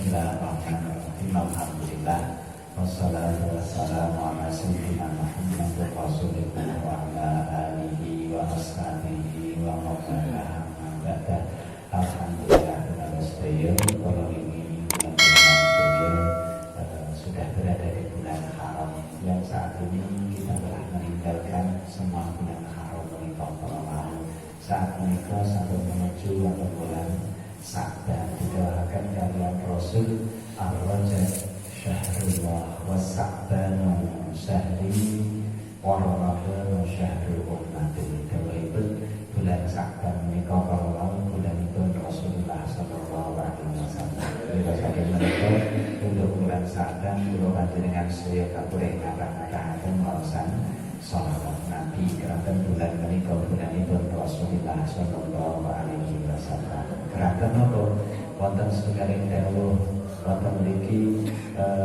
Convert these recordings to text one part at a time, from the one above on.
Bismillahirrahmanirrahim. Alhamdulillah. Wassalatu wassalamu ala sayyidina Muhammadin Rasulillah wa ala alihi wa ashabihi wa mawalah ba'da. Alhamdulillah dengan sedaya kalau ini bulan sudah berada di bulan haram yang saat ini kita telah meninggalkan semua bulan haram menikah lalu saat menikah sampai menuju bulan Sa'ban didoakan kalian Rasul ar-Rajab syahrullah wa Sa'ban syahri wa Ramadan syahrul ummati. Dawaipun bulan Sa'ban menika para bulan itu Rasulullah sallallahu alaihi wasallam. Dikatakan menika untuk bulan Sa'ban kula panjenengan sedaya kapureh ngata-ngataken wawasan salawat Nabi kerana bulan menika bulanipun Rasulullah sallallahu alaihi wasallam. Kerana apa? Wonten setunggaling dawuh wonten mriki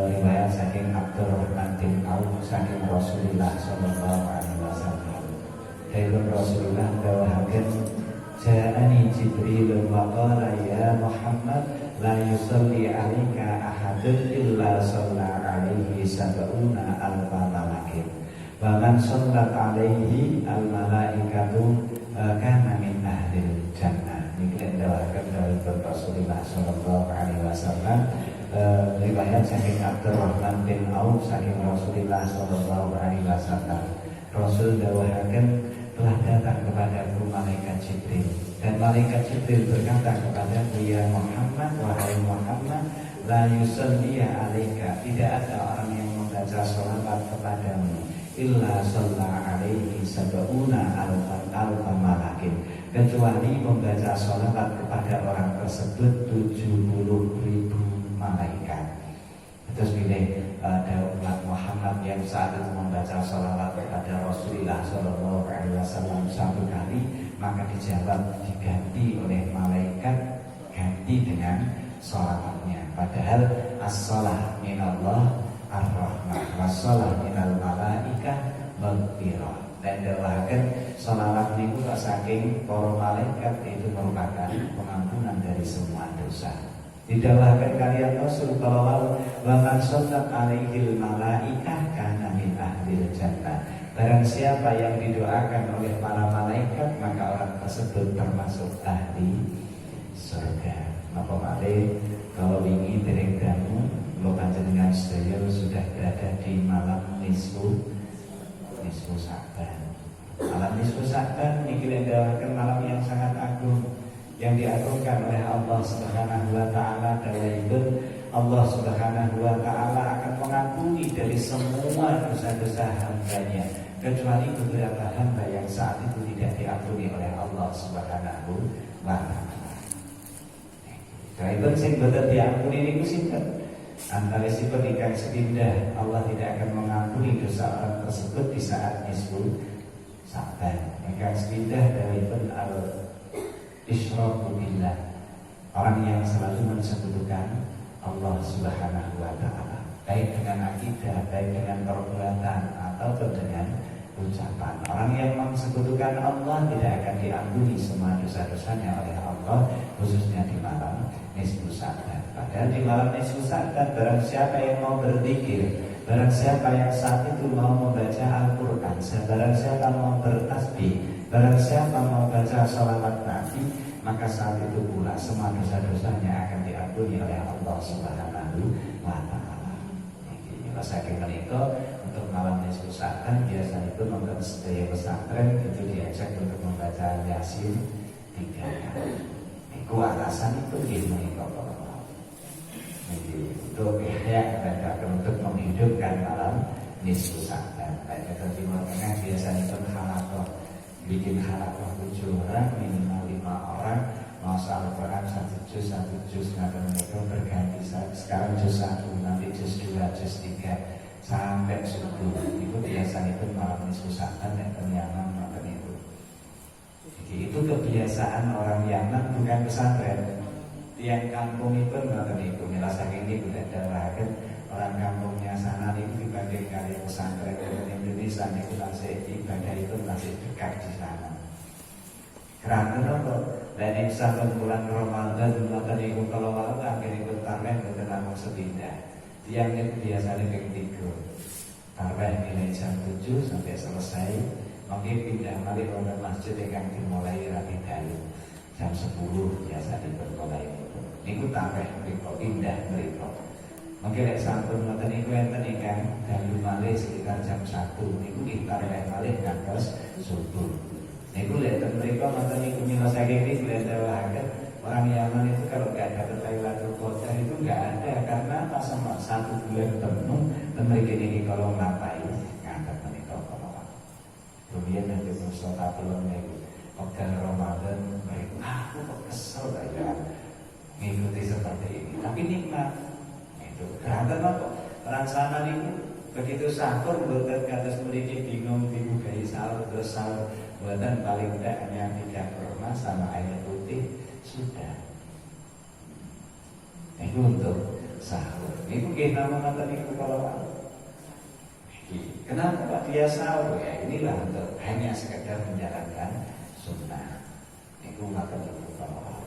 riwayat saking Abdurrahman bin Auf saking Rasulullah sallallahu alaihi wasallam. Dawuh Rasulullah dawuhaken ja'ani Jibril wa qala ya Muhammad la yusalli 'alaika ahadun illa shalla 'alaihi sab'una alfa malakin wa man shallat 'alaihi al malaikatu kana min ahlil jannah. Ini dawuhaken dari Rasulullah sallallahu alaihi wasallam. Riwayat saking Abdurrahman bin Auf saking Rasulullah sallallahu alaihi wasallam. Rasul dawuhaken telah datang kepadaku malaikat Jibril dan malaikat Jibril berkata kepadaku ya Muhammad, wahai Muhammad, la yusalli 'alaika, tidak ada orang yang membaca sholawat kepadamu illa shalla 'alaihi sab'una alfa malakin, kecuali membaca sholawat kepada orang tersebut 70.000 malaikat. Terus pilih umat Muhammad yang saat itu membaca sholawat kepada Rasulullah Sallallahu Alaihi Wasallam satu kali, maka dijawab diganti oleh malaikat ganti dengan sholawatnya. Padahal as-sholah minallah ar-rahmah was-sholah minal malaikah maghfirah. Dan dawuhaken sholawat niku saking para malaikat itu merupakan pengampunan dari semua dosa. Didawahkan kalian Rasul kalau wa man shallat 'alaihil malaikah kana min ahlil jannah. Barang siapa yang didoakan oleh para malaikat maka orang tersebut termasuk ahli surga. Napa malih kalau wingi dereng dangu kula panjenengan sedaya sudah berada di malam nisfu Sa'ban. Malam nisfu Sa'ban niki dawuhaken malam yang sangat agung yang diagungkan oleh Allah Subhanahu wa taala. Dawuhipun Allah Subhanahu wa taala akan mengampuni dari semua dosa-dosa hamba-Nya kecuali beberapa hamba yang saat itu tidak diampuni oleh Allah Subhanahu wa taala. Dawuhipun sing boten diampuni niku sinten? Antara sipun ingkang sepindah Allah tidak akan mengampuni dosa orang tersebut di saat nisfu Sa'ban. Ingkang sepindah dawuhipun isyraku billah, orang yang selalu mensekutukan Allah Subhanahu wa taala, baik dengan akidah, baik dengan perbuatan ataupun dengan ucapan. Orang yang mensekutukan Allah tidak akan diampuni semua dosa-dosanya oleh Allah, khususnya di malam nisfu Sa'ban. Padahal di malam nisfu Sa'ban barang siapa yang mau berzikir, barang siapa yang saat itu mau membaca Al-Qur'an, barang siapa mau bertasbih, barang siapa mau baca sholawat Nabi, maka saat itu pula semua dosa-dosanya akan diampuni oleh Allah Subhanahu wa taala. Ini saking menika untuk malam nisfu Sa'ban biasanya itu nonton sedaya pesantren itu diajak untuk membaca Yasin 3 kali. Niku alasan itu nggih menika para. Jadi untuk untuk menghidupkan malam nisfu Sa'ban. Baik di Timur Tengah biasanya itu halakoh, bikin halakoh 7 orang minimal 5 orang, masa Al-Quran 1 juz ngaten niku berganti. Sekarang juz 1, nanti juz 2, juz 3 sampai subuh. Itu biasanya itu malam nisfu Sa'ban dan Yaman ngaten itu. Jadi itu kebiasaan orang Yaman, bukan pesantren. Yang kampung itu ngaten niku. Mila saking niku dawuhaken orang kampungnya sana itu dibanding kali pesantren di Indonesia niku masih ibadah itu masih dekat di sana. Karena apa? Dan insya Allah bulan Ramadan maka niku kalau walau akhir ikut tamen betul sepindah. Tiang itu biasanya ping 3. Tarawih mulai jam 7 sampai selesai. Mungkin pindah malih wonten masjid ingkang dimulai rapi dalu jam 10 biasa dimulai. Niku tarawih mriku pindah mriku. Mungkin lek sampun ngoten niku enten ingkang dalu malih sekitar jam 1 niku tarawih malih ngantos subuh. Niku lek ten mriku ngoten niku nyelesaiake iki glendhawaken. Orang Yaman itu kalau nggak dapat Lailatul Qadar itu nggak ada, karena pas sama 1 bulan penuh mereka ini kalau ngapain ngangkat menikah kalau kemudian nanti Mustafa belum nih Qadar Ramadan mereka aku kok kesel kayak mengikuti seperti ini, tapi nikmat itu kerana apa orang sana itu begitu sahur buatan kata sedikit bingung dibukai sahur terus sahur buatan paling tidak hanya 3 kurma sama air putih sudah. Itu untuk sahur. Itu kita mengatakan itu kalau kenapa Pak dia sahur? Ya inilah untuk hanya sekedar menjalankan sunnah. Itu mengatakan itu kalau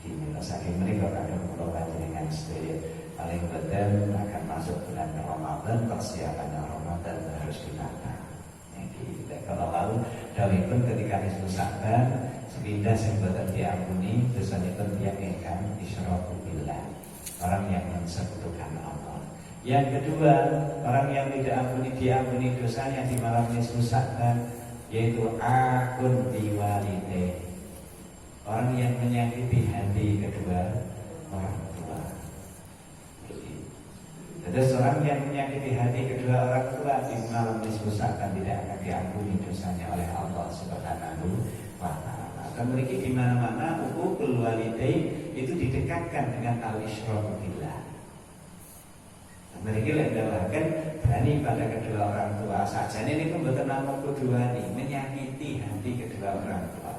ini saking mereka akan melakukan dengan sedaya paling betul akan masuk bulan Ramadan, persiapannya Ramadan harus ditata. Kalau lalu dari pun ketika disebut Sa'ban sepindah sebatan diampuni dosanya pun dia ingkang isyraku billah, orang yang mensekutukan Allah. Yang kedua, orang yang tidak diampuni dosanya di malam nisfu Sa'ban, yaitu akun biwalidayh, orang yang menyakiti hati kedua orang tua. Jadi seorang yang menyakiti hati kedua orang tua di malam nisfu Sa'ban tidak akan diampuni dosanya oleh Allah Subhanahu wa ta'ala. Dan mereka di mana-mana uququl walidain itu didekatkan dengan al-isyraku billah. Mereka lendawakan berani pada kedua orang tua saja. Ini pembuatan nama kedua ini menyakiti hati kedua orang tua.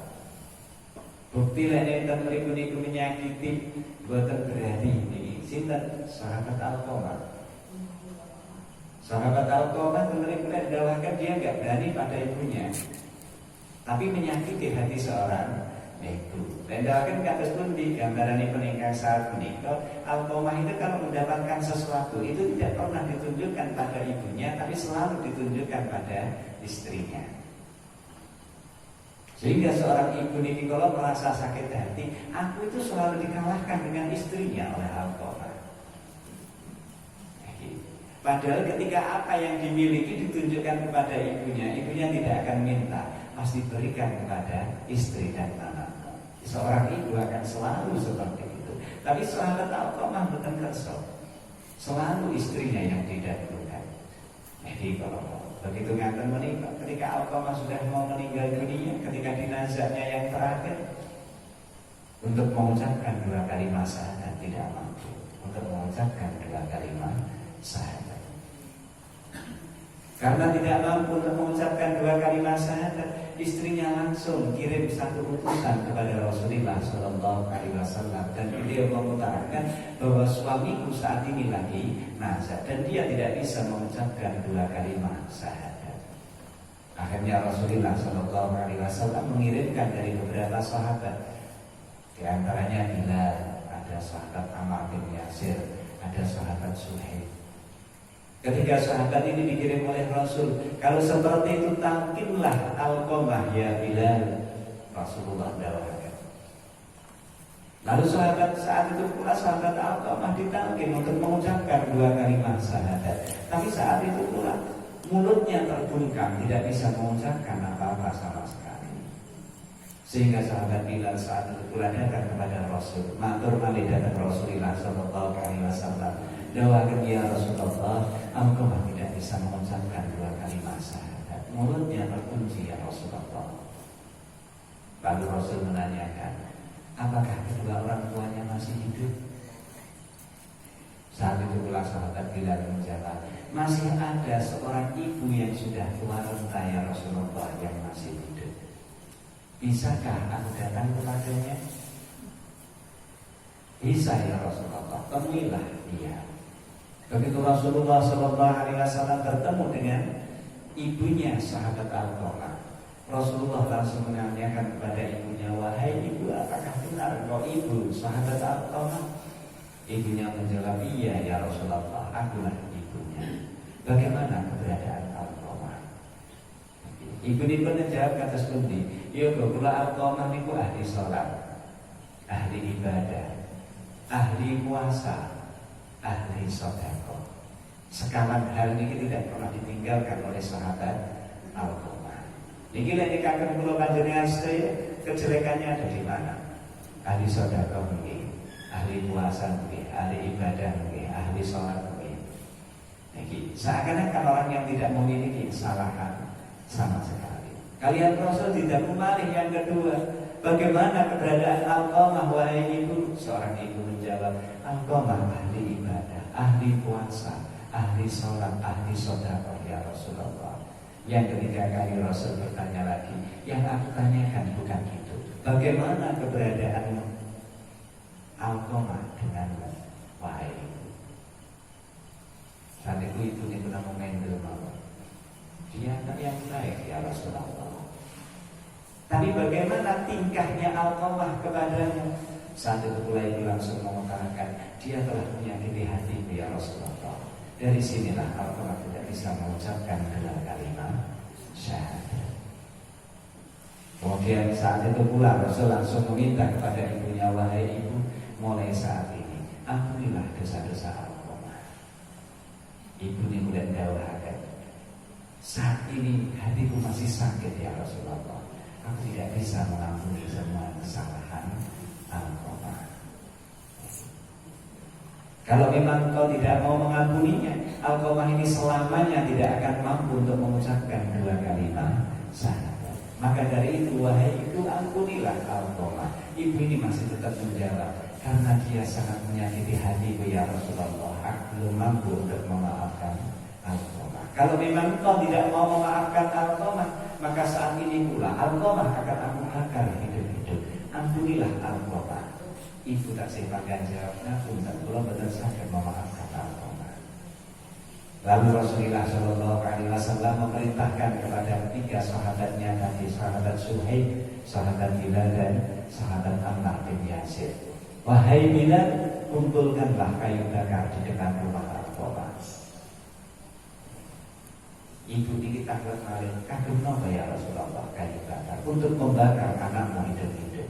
Bukti lainnya dan mereka menyakiti buatan berani ini. Sinten sahabat Al-Qamah. Sahabat Al-Qamah mereka lendawakan dia enggak berani pada ibunya, tapi menyakiti hati seorang ibu. Lendawakan kados pun di gambaran peningkang saat menikah. Al-Qamah itu kalau mendapatkan sesuatu itu tidak pernah ditunjukkan pada ibunya, tapi selalu ditunjukkan pada istrinya. Sehingga seorang ibu ini kalau merasa sakit hati, aku itu selalu dikalahkan dengan istrinya oleh Al-Qamah. Padahal ketika apa yang dimiliki ditunjukkan kepada ibunya, ibunya tidak akan minta, pasti berikan kepada istri dan anak. Seorang ibu akan selalu seperti itu. Tapi sahabat Al-Qamah bukan kerso, selalu istrinya yang didahulukan. Jadi kalau begitu ngaten menikah, ketika Al-Qamah sudah mau meninggal dunia, ketika jenazahnya yang terakhir, untuk mengucapkan 2 kalimat syahadat tidak mampu, untuk mengucapkan 2 kalimat syahadat. Karena tidak mampu untuk mengucapkan 2 kalimat syahadat, istrinya langsung kirim satu utusan kepada Rasulullah SAW, dan beliau mengutarakan bahwa suamiku saat ini lagi nazar dan dia tidak bisa mengucapkan 2 kalimat syahadat. Akhirnya Rasulullah SAW mengirimkan dari beberapa sahabat, di antaranya Bilal, ada sahabat Ammar bin Yasir, ada sahabat Suhaib. Ketika sahabat ini dikirim oleh Rasul, kalau seperti itu talqinlah Al-Qamah ya Bilal, Rasulullah dawakan. Lalu sahabat saat itu pula sahabat Al-Qamah ditalqin untuk mengucapkan 2 kalimat syahadat. Tapi saat itu pula mulutnya terbungkam, tidak bisa mengucapkan apa-apa sama sekali. Sehingga sahabat Bilal saat itu pula datang kepada Rasul, matur malih datang Rasulullah sallallahu alaihi wasallam. Dawakan ya Rasulullah, Al-Qamah tidak bisa mengucapkan 2 kalimat syahadat, mulutnya terkunci ya Rasulullah. Lalu Rasul menanyakan, apakah kedua orang tuanya masih hidup? Saat itu pula sahabat Bilal menjawab, masih ada seorang ibu yang sudah tua renta ya Rasulullah yang masih hidup. Bisakah aku datang kepadanya? Bisa ya Rasulullah, temuilah dia. Begitu Rasulullah SAW bertemu dengan ibunya sahabat Al-Qamah, Rasulullah langsung menanyakan kepada ibunya, wahai ibu, apakah benar kau ibu sahabat Al-Qamah? Ibunya menjawab, iya ya Rasulullah, akulah ibunya. Bagaimana keberadaan Alqamah? Ibu ini pun menjawab kata seperti, ya kula Alqamah niku ahli sholat, ahli ibadah, ahli puasa, ahli sedekah. Sekalan hal ini tidak pernah ditinggalkan oleh sahabat Alqamah. Niki lek dikatakan kula panjenengan sedaya, kejelekannya ada di mana? Ahli sedekah nggih, ahli puasa nggih, ahli ibadah nggih, ahli sholat nggih. Niki seakan-akan orang yang tidak memiliki kesalahan sama sekali. Kalian Rasul tidak memalih yang kedua. Bagaimana keberadaan Alqamah wahai ibu? Seorang ibu menjawab, Alqamah ahli ibadah, ahli puasa, ahli sholat, ahli sedekah ya Rasulullah. Yang ketiga kali Rasul bertanya lagi, yang aku tanyakan bukan itu. Bagaimana keberadaan Alqamah dengan wahai ibu? Saat itu ibu ini pernah mengendal mama. Dia anak yang baik ya Rasulullah. Tapi bagaimana tingkahnya Alqamah kepadanya? Saat itu pula ibu langsung mengutarakan, dia telah menyakiti hatiku ya Rasulullah. Dari sinilah Alqamah tidak bisa mengucapkan dua kalimat syahadat. Kemudian saat itu pula Rasul langsung meminta kepada ibunya, wahai ibu, mulai saat ini ampunilah dosa-dosa Alqamah. Ibu ini kemudian dawahaken, saat ini hatiku masih sakit ya Rasulullah. Aku tidak bisa mengampuni semua kesalahan Alqamah. Kalau memang kau tidak mau mengampuninya, Alqamah ini selamanya tidak akan mampu untuk mengucapkan dua kalimat syahadat. Maka dari itu, wahai ibu, ampunilah Alqamah. Ibu ini masih tetap menjawab, karena dia sangat menyakiti hatiku ya Rasulullah. Aku belum mampu untuk memaafkan Alqamah. Kalau memang kau tidak mau memaafkan Alqamah, maka saat ini pula Alqamah akan aku bakar hidup-hidup. Ampunilah Alqamah. Ibu tak simpangkan jawabnya, pun tak belum betul saja memaafkan Alqamah. Lalu Rasulullah SAW memerintahkan kepada tiga sahabatnya tadi, sahabat Suhaib, sahabat Bilal dan sahabat Ammar bin Yasir. Wahai Bilal, kumpulkanlah kayu bakar di depan rumah Alqamah. Ibu ini takut malih, kagum napa ya Rasulullah kayu bakar untuk membakar anakmu hidup-hidup.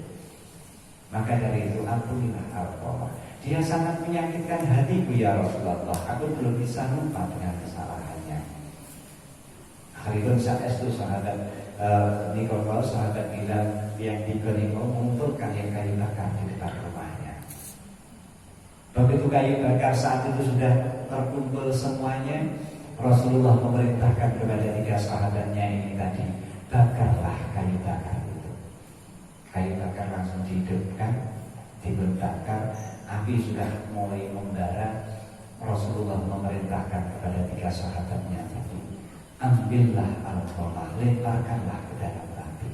Maka dari itu ampunilah Alqamah. Dia sangat menyakitkan hatiku ya Rasulullah. Aku belum bisa lupa dengan kesalahannya. Khalifun saestu sahabat Nikolol, sahabat Bilal yang dikeniko mengumpulkan yang kayu bakar di depan rumahnya. Begitu kayu bakar saat itu sudah terkumpul semuanya, Rasulullah memerintahkan kepada tiga sahabatnya ini tadi, bakarlah kayu bakar itu. Kayu bakar langsung dihidupkan, dibakar, api sudah mulai membara. Rasulullah memerintahkan kepada tiga sahabatnya tadi, ambillah Alqamah, lemparkanlah ke dalam api.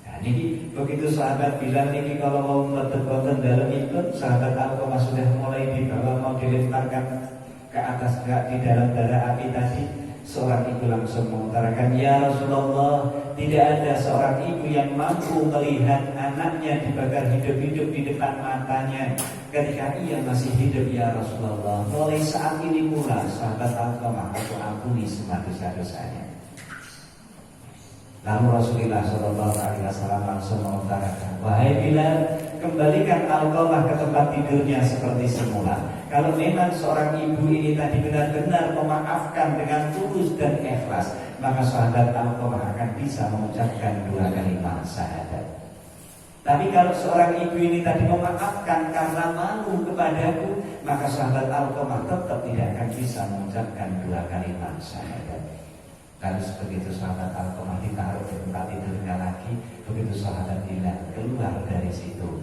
Nah, ini begitu sahabat Bilal ini kalau mau meletakkan dalam ikut, sahabat Alqamah sudah mulai dibawa mau dilemparkan ke atas di dalam bara api tadi. Seorang ibu langsung mengutarakan, ya Rasulullah, tidak ada seorang ibu yang mampu melihat anaknya dibakar hidup-hidup di depan matanya ketika ia masih hidup ya Rasulullah. Mulai saat ini pula sahabat Alqamah, aku ampuni semua dosa-dosanya. Lalu Rasulullah SAW langsung mengutarakan, wahai Bilal, kembalikan Alqamah ke tempat tidurnya seperti semula. Kalau memang seorang ibu ini tadi benar-benar memaafkan dengan tulus dan ikhlas, maka sahabat Alqamah akan bisa mengucapkan dua kalimat syahadat. Tapi kalau seorang ibu ini tadi memaafkan karena malu kepadaku, maka sahabat Alqamah tetap tidak akan bisa mengucapkan dua kalimat syahadat. Lalu begitu sahabat Alqamah ditaruh di tempat tidurnya lagi, begitu sahabat Bilal keluar dari situ,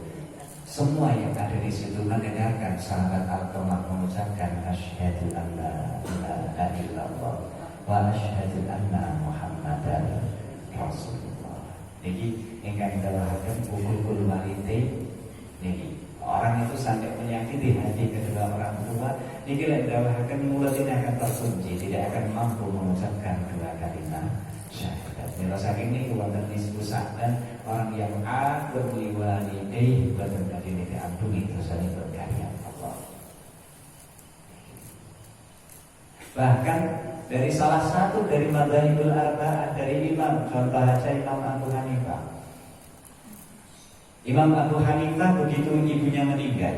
semua yang ada di situ mendengarkan sahabat Alqamah mengucapkan asyhadu an la ilaha illallah wa asyhadu anna Muhammadan Rasulullah. Niki ingkang dawuhaken ukul walite niki. Orang itu sampai menyakiti hati kedua orang tua, niki lek dawuhaken mulut ini akan terkunci, tidak akan mampu mengucapkan dua kalimat syahadat. Mila saking niku wonten nisbu dan orang yang akur liwalidayhi boten badhe diampuni dosanipun kaliyan Allah. Bahkan dari salah satu dari madzhabul arba'ah dari imam, contoh saja Imam Abu Hanifah. Imam Abu Hanifah begitu ibunya meninggal,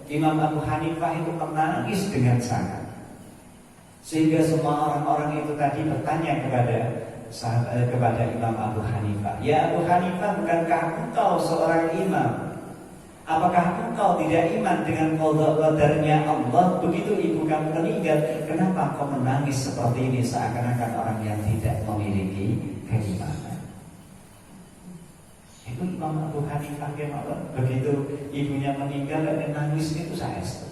Imam Abu Hanifah itu menangis dengan sangat, sehingga semua orang-orang itu tadi bertanya kepada Imam Abu Hanifah, ya Abu Hanifah, bukankah engkau seorang imam? Apakah engkau tidak iman dengan qadarnya Allah? Begitu ibu kamu meninggal, kenapa kau menangis seperti ini seakan-akan orang yang tidak memiliki keimanan? Itu Imam Abu Hanifah begitu ibunya meninggal dan nangis itu saestu.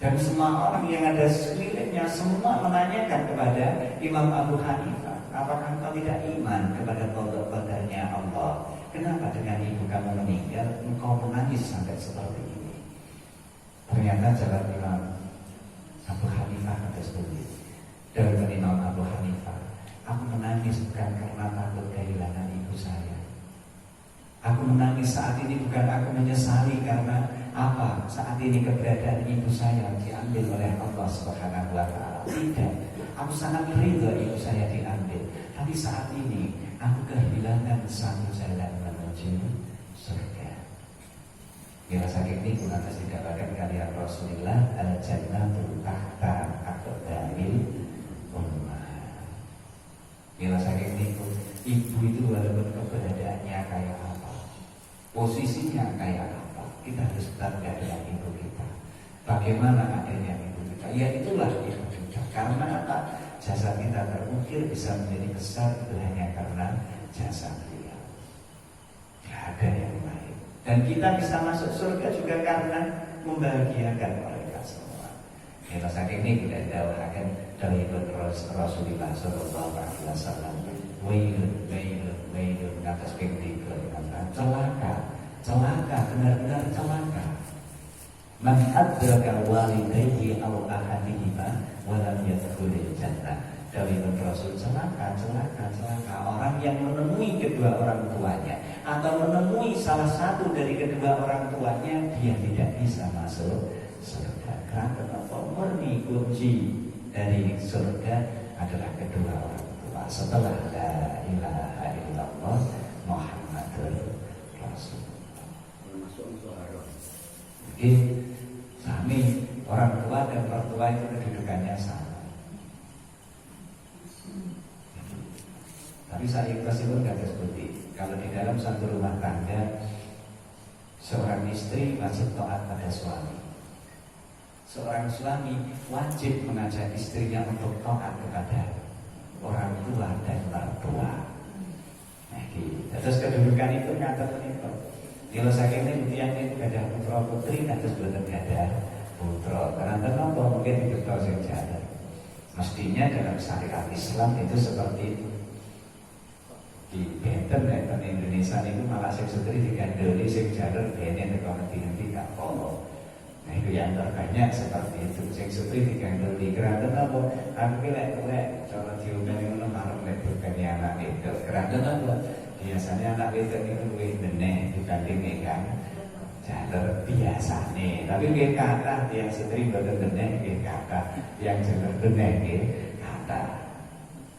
Dan semua orang yang ada sekelilingnya semua menanyakan kepada Imam Abu Hanifah, apakah engkau tidak iman kepada qadarnya Allah? Kenapa dengan ibu kamu meninggal engkau menangis sampai seperti ini? Ternyata jalan Imam Abu Hanifah atas bumi. Dari Imam Abu Hanifah, aku menangis bukan karena takut kehilangan ibu saya. Aku menangis saat ini bukan aku menyesali karena apa? Saat ini keberadaan ibu saya diambil oleh Allah Subhanahu wa taala. Tidak. Aku sangat ridho ibu saya diambil. Tapi saat ini aku kehilangan satu jalan menuju surga. Bila sakit ini pun atas dikatakan kalian Rasulullah al-jannatu tahta aqdamil ummah. Bila sakit ini pun ibu itu walaupun keberadaannya kayak apa, posisinya kayak apa, kita harus bangga dengan ibu kita. Bagaimana adanya ibu kita? Ya itulah ibu kita. Karena apa? Jasa kita terukir bisa menjadi besar itu hanya karena jasa beliau. Tidak ada yang lain. Dan kita bisa masuk surga juga karena membahagiakan mereka semua. Kita saking ini tidak jauhkan dari Rasulullah Sallallahu Alaihi Wasallam. Wailun atas pintu celaka, benar-benar celaka. Man adraka walidayhi aw ahadihima wa lam yadkhulil jannah. Dari Rasul celaka. Orang yang menemui kedua orang tuanya atau menemui salah satu dari kedua orang tuanya, dia tidak bisa masuk surga. Karena murni kunci dari surga adalah kedua orang tua. Setelah la ilaha illallah Muhammadur Rasulullah. Jadi kami orang tua dan mertua itu kedudukannya sama. Tapi saya ikhlas itu tidak seperti kalau di dalam satu rumah tangga seorang istri wajib taat pada suami. Seorang suami wajib mengajak istrinya untuk taat kepada orang tua dan mertua. Nah, gitu. Terus kedudukan itu nyata itu. Kalau saya ini yang itu ada putra putri, terus belum ada putra. Karena kenapa mungkin itu tahu yang jalan. Mestinya dalam syariat Islam itu seperti itu. Di benten Indonesia itu malah sing sutri digandoli sing jalur bene teko ngendi-ngendi gak apa. Nah itu yang terbanyak seperti itu. Sing sutri digandoli keranten apa? Aku ki lek cara diundang ngono marang lek bukan anak itu. Keranten apa? Biasanya anak itu luwih benih dibanding kan jalur biasane. Tapi nggih kathah tiyang sutri boten benih nggih kathah. Yang jalur benih nggih kathah.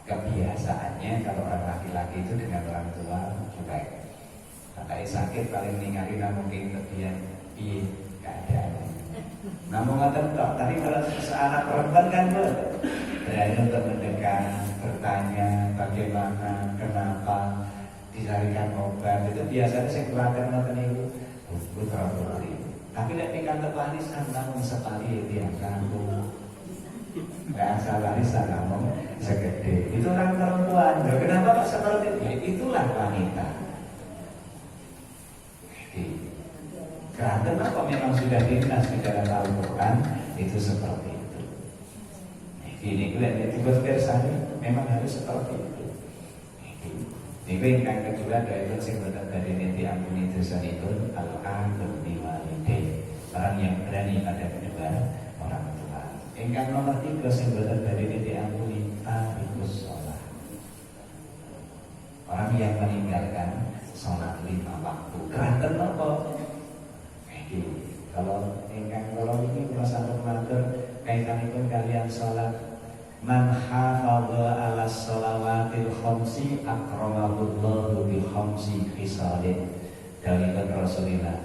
Kebiasaannya kalau orang laki-laki itu dengan orang tua cuek. Kakaknya sakit paling ninggalin mungkin kebiasaan keadaan. Namun nggak tahu. Tapi kalau seanak perempuan kan berani untuk mendekat, bertanya bagaimana, kenapa, dicarikan obat. Itu biasanya saya keluarkan nonton itu. Putra putri. Tapi lek kantor warisan namun sekali dia kampung. Nggak salah warisan namun segede. Itu orang perempuan. Kenapa kok seperti itu? Itulah wanita. Karena kok memang sudah dinas di dalam Al-Quran itu seperti itu. Ini itu bersani memang harus seperti itu. Ini yang kedua dari dari nanti ampuni dosa itu al-alim biwalidain, orang yang berani pada kedua orang tua. Yang nomor 3 sebenarnya dari nanti ampuni tarikus sholat. Orang yang meninggalkan sholat 5 waktu. Keranten apa? Kalau ini merasa matur kaitanipun kalian sholat. Man hafadha ala shalawatil khamsi akramahullahu bi khamsi khisalin. Dari Rasulullah.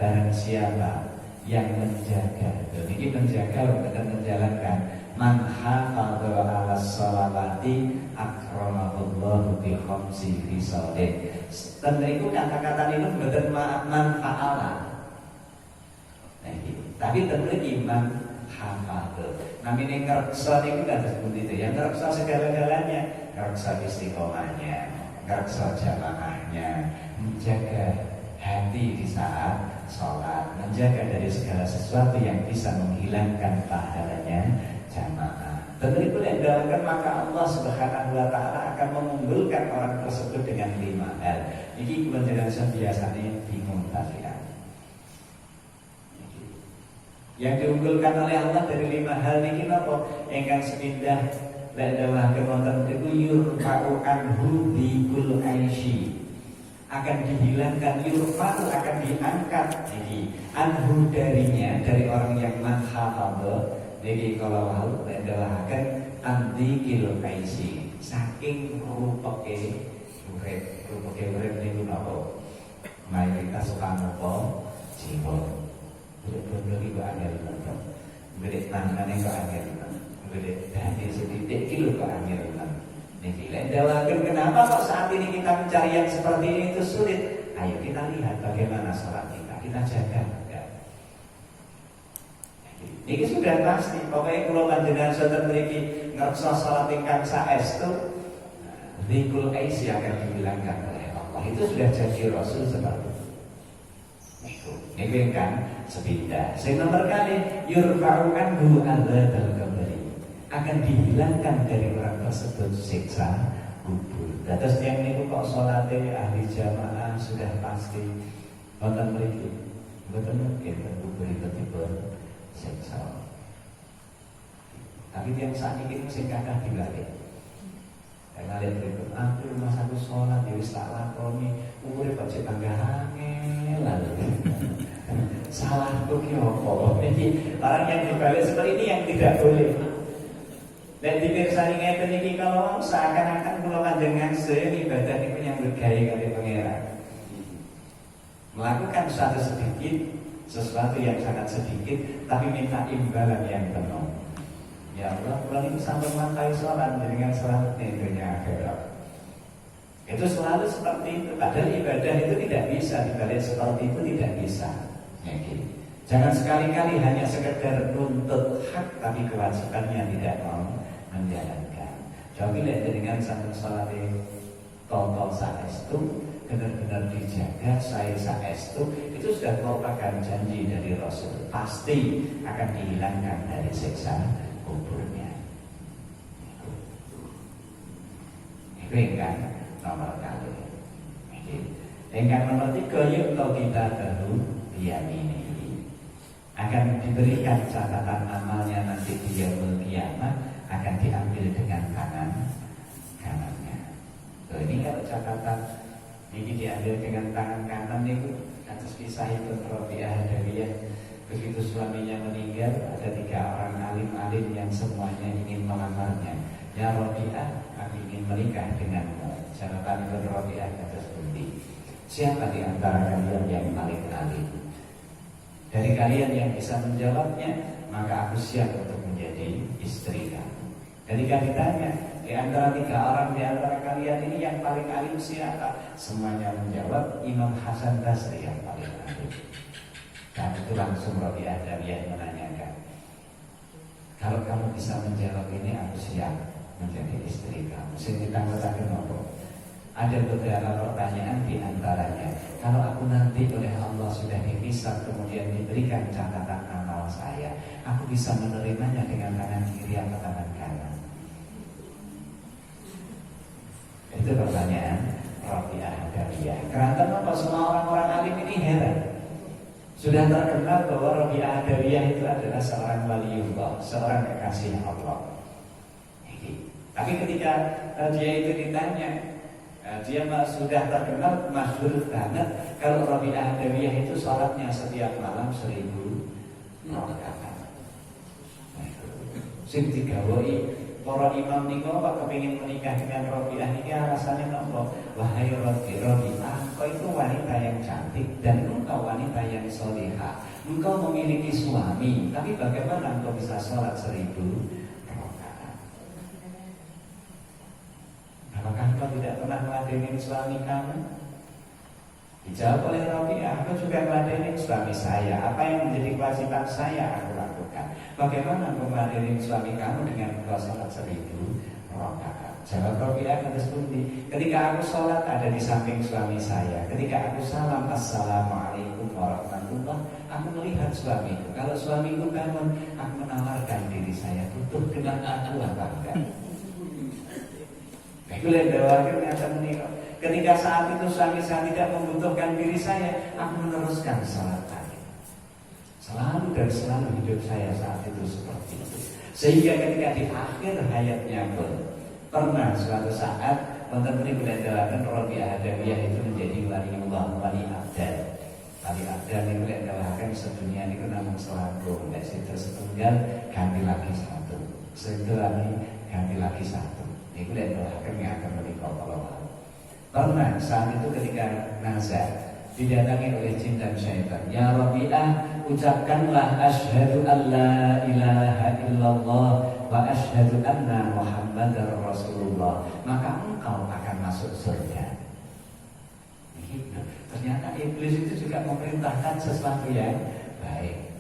Barang siapa yang menjaga, jadi menjaga bukan menjalankan. Man hafadha ala shalawati akramahullahu bi khamsi khisalin. Tentu itu kata-kata itu betul manfaala. Tapi tentu iman hafadha. Namanya ngerasa itu kan seperti itu. Yang ngerasa segala-galanya, ngerasa istiqomahnya, ngerasa jamaahnya, menjaga hati di saat sholat, menjaga dari segala sesuatu yang bisa menghilangkan pahalanya jamaah. Tentu itu yang dilakukan, maka Allah Subhanahu wa Ta'ala akan mengunggulkan orang tersebut dengan 5 hal. Ini penjelasan biasanya bingung kalian. Yang diunggulkan oleh Allah dari 5 hal ini apa? Engkang sepindah ladalah kemonten itu yurfa'u anhu bikul aishi. Akan dihilangkan, yurfa'u akan diangkat. Jadi anhu darinya, dari orang yang manhafadha. Jadi kalau hal adalah akan antikil aishi. Saking rupake urip niku napa? Mayoritas panopo jiwa. Beli kok angel tenan. Beli tangane kok angel tenan. Beli dadi sedidik kilo kok angel tenan. Niki lek dawaken kenapa kok saat ini kita mencari yang seperti ini itu sulit? Ayo kita lihat bagaimana salat kita. Kita jaga ya. Ini sudah pasti. Pokoknya kalau panjenengan saudara mriki ngerasa salat ingkang saestu, dzikul aisy akan dihilangkan oleh Allah. Itu sudah janji Rasul seperti ini kan sepindah. Sehingga nomor kali yurfa'u anhu adzabal qabri. Akan dihilangkan dari orang tersebut siksa kubur. Terus yang niku kok salate ahli jamaah sudah pasti wonten mriki. Mboten mungkin kubur itu tiba siksa. Tapi yang saat ini sing kathah dibalik. Kalian berikut aku masa aku sholat ya wis tak lakoni urip kok cek tangga angel lalu salahku ki opo. Jadi orang yang dibalik seperti ini yang tidak boleh. Dan dipirsani ngeten iki kalau seakan-akan kula panjenengan sedaya ibadah niku nyambut gawe kali pangeran. Melakukan sesuatu yang sangat sedikit tapi minta imbalan yang penuh. Ya Allah, kalau ini sampai mangkai sholat dengan selamat di dunia akhirat. Itu selalu seperti itu. Padahal ibadah itu tidak bisa dibalik seperti itu, tidak bisa. Ya, gitu. Jangan sekali-kali hanya sekedar nuntut hak tapi kewajibannya tidak mau menjalankan. Coba lihat dengan sampai sholat total saestu, benar-benar dijaga saya saestu, itu sudah merupakan janji dari Rasul. Pasti akan dihilangkan dari siksa kuburnya. Itu kan nomor kali. Yang nomor 3 yuk kalau kita baru ini akan diberikan catatan amalnya nanti di yaumul kiamat, akan diambil dengan kanannya. Ini kalau catatan ini diambil dengan tangan kanan itu atas kisah itu Rabi'ah Adawiyah. Begitu suaminya meninggal, ada 3 orang alim-alim yang semuanya ingin melamarnya. Ya Rabi'ah, aku ingin menikah denganmu. Catatan itu Rabi'ah kata seperti, siapa di antara kalian yang paling alim? Dari kalian yang bisa menjawabnya, maka aku siap untuk menjadi istri kamu. Ketika ditanya, di antara 3 orang di antara kalian ini yang paling alim siapa? Semuanya menjawab, Imam Hasan Basri yang paling alim. Dan itu langsung Rabi'ah Adawiyah menanyakan, kalau kamu bisa menjawab ini, aku siap menjadi istri kamu. Sehingga ditanggapi nopo. Ada beberapa pertanyaan di antaranya, kalau aku nanti oleh Allah sudah dihisab kemudian diberikan catatan amal saya, aku bisa menerimanya dengan tangan kiri atau tangan kanan? Itu pertanyaan Rabi'ah Adawiyah. Karena apa? Semua orang-orang alim ini heran. Sudah terkenal bahwa Rabi'ah Adawiyah itu adalah seorang waliullah, seorang kekasih Allah. Tapi ketika dia itu ditanya, Dia sudah terkenal masyhur banget kalau Rabi'ah Adawiyah itu sholatnya setiap malam 1000 rakaat. Sing digawai para imam niku kok kepengin menikah dengan Rabi'ah niki alasannya napa? Wahai Rabi'ah, kau itu wanita yang cantik dan engkau wanita yang solihah. Engkau memiliki suami, tapi bagaimana engkau bisa sholat 1000 rakaat? Apakah engkau tidak pernah meladeni suami kamu? Dijawab oleh Rabi'ah, aku juga meladeni suami saya. Apa yang menjadi kewajiban saya aku lakukan. Bagaimana engkau meladeni suami kamu dengan engkau sholat 1000 rakaat? Jawab Rabi'ah kata seperti, ketika aku sholat ada di samping suami saya. Ketika aku salam assalamualaikum warahmatullah, aku melihat suamiku. Kalau suamiku bangun, aku menawarkan diri saya, butuh dengan aku apa enggak? Ketika saat itu suami saya tidak membutuhkan diri saya, aku meneruskan salat tadi. Selalu dan selalu hidup saya saat itu seperti itu. Sehingga ketika di akhir hayatnya pun pernah suatu saat menteri belajaran Rabi'ah Adawiyah itu menjadi waliullah, wali abdal. Wali abdal itu adalah sedunia ini namung selangkung. Dari situ setunggal ganti lagi satu, setelah ini ganti lagi satu. Itu adalah yang akan menikah kalau pernah saat itu ketika nazar didatangi oleh jin dan syaitan. Ya Rabi'ah, ucapkanlah asyhadu an la ilaha illallah wa asyhadu anna Muhammadar Rasulullah, maka engkau akan masuk surga. Ternyata iblis itu juga memerintahkan sesuatu yang baik.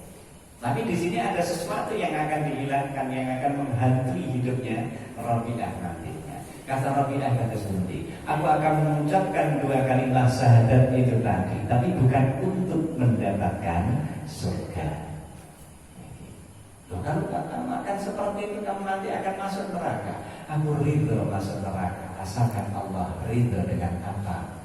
Tapi di sini ada sesuatu yang akan dihilangkan, yang akan menghantui hidupnya Rabi'ah nantinya. Kata Rabi'ah kata sendiri, aku akan mengucapkan 2 kalimat syahadat itu tadi, tapi bukan untuk mendapatkan surga. Loh, kalau kamu akan seperti itu, kamu nanti akan masuk neraka. Aku ridho masuk neraka, asalkan Allah ridho dengan apa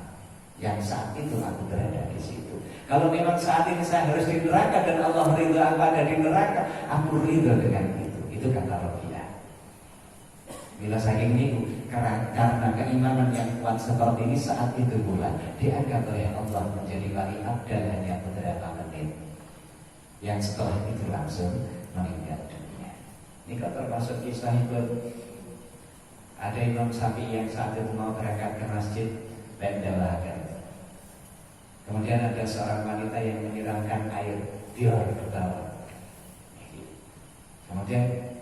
yang saat itu aku berada di situ. Kalau memang saat ini saya harus di neraka dan Allah ridho aku ada di neraka, aku ridho dengan itu. Itu kata Rabi'ah. Bila saking ini karena keimanan yang kuat seperti ini, saat itu pula diangkat oleh Allah menjadi wali abdal hanya beberapa menit. Yang setelah itu langsung meninggal dunia. Ini kok termasuk kisah itu. Ada Imam Syafi'i yang saat itu mau berangkat ke masjid Bendalagan. Kemudian ada seorang wanita yang menyiramkan air dior ke bawah. Kemudian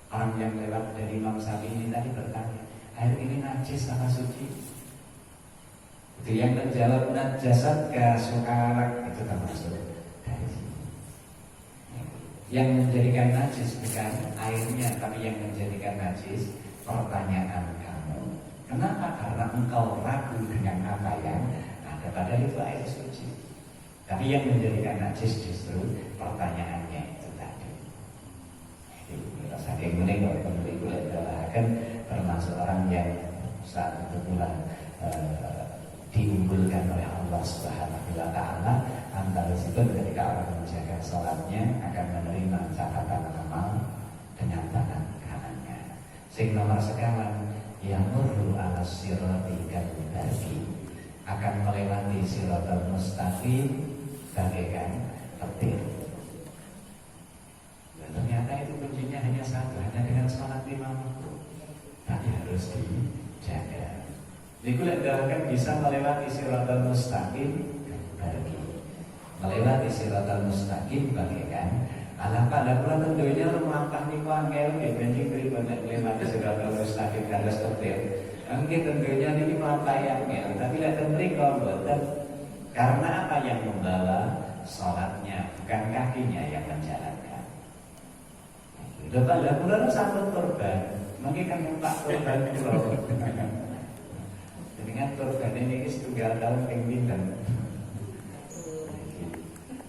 orang yang lewat dari Imam Syafi'i ini tadi bertanya, air ini najis apa suci? Itu yang menjawab najasat kasukarak, itu termasuk dari sini. Yang menjadikan najis bukan airnya, tapi yang menjadikan najis pertanyaan kamu. Kenapa? Karena engkau ragu dengan apa yang ada, padahal itu air suci. Tapi yang menjadikan najis justru pertanyaannya itu tadi. Saking menengok pembeli kulit adalah kan termasuk orang yang saat itu pula diunggulkan oleh Allah Subhanahu wa Ta'ala. Antara itu ketika orang menjaga sholatnya akan menerima catatan amal dengan tangan kanannya. Sing nomor sekawan yang murru ala sirati kalbagi, akan melewati siratal mustaqim bagaikan petir. Ternyata itu kuncinya hanya satu, hanya dengan sholat 5 waktu. Tapi harus dijaga. Dikuliah kan bisa melewati siratal mustaqim bagi. Melewati siratal mustaqim bagaikan ala pada pula tentunya melangkah niku angel dibanding daripada melewati siratal mustaqim harus petir. Mungkin tentunya ini melangkah angel, tapi lihat mereka boten. Karena apa yang membawa sholatnya, bukan kakinya yang menjalankan. Dapat laporan sambut korban, mungkin kan numpak korban pulau. Dengan korban ini setunggal tahun pengbilan.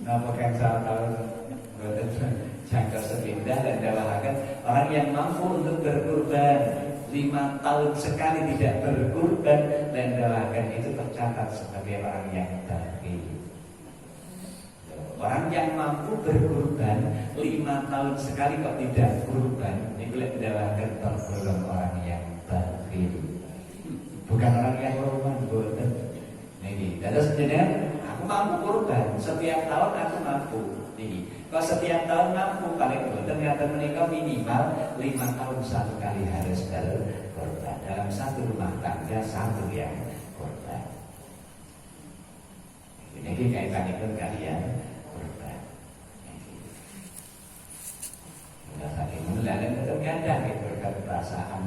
Napa kan salah tahun jangka sepindah dan dawahakan orang yang mampu untuk berkorban 5 tahun sekali tidak berkorban dan dawahakan itu tercatat sebagai orang yang bakhil. Orang yang mampu berkorban 5 tahun sekali kok tidak berkorban, ini boleh dawahakan tergolong orang yang bakhil. bukan orang yang loman boten. Niki, terus jenengan aku mampu kurban setiap tahun aku mampu. Niki, kalau setiap tahun mampu paling boten ngaten menika minimal 5 tahun satu kali harus berkorban dalam satu rumah tangga satu yang korban. Niki kaitanipun kalian korban. Niki. Enggak saking mulane tetep kadang berkat perasaan.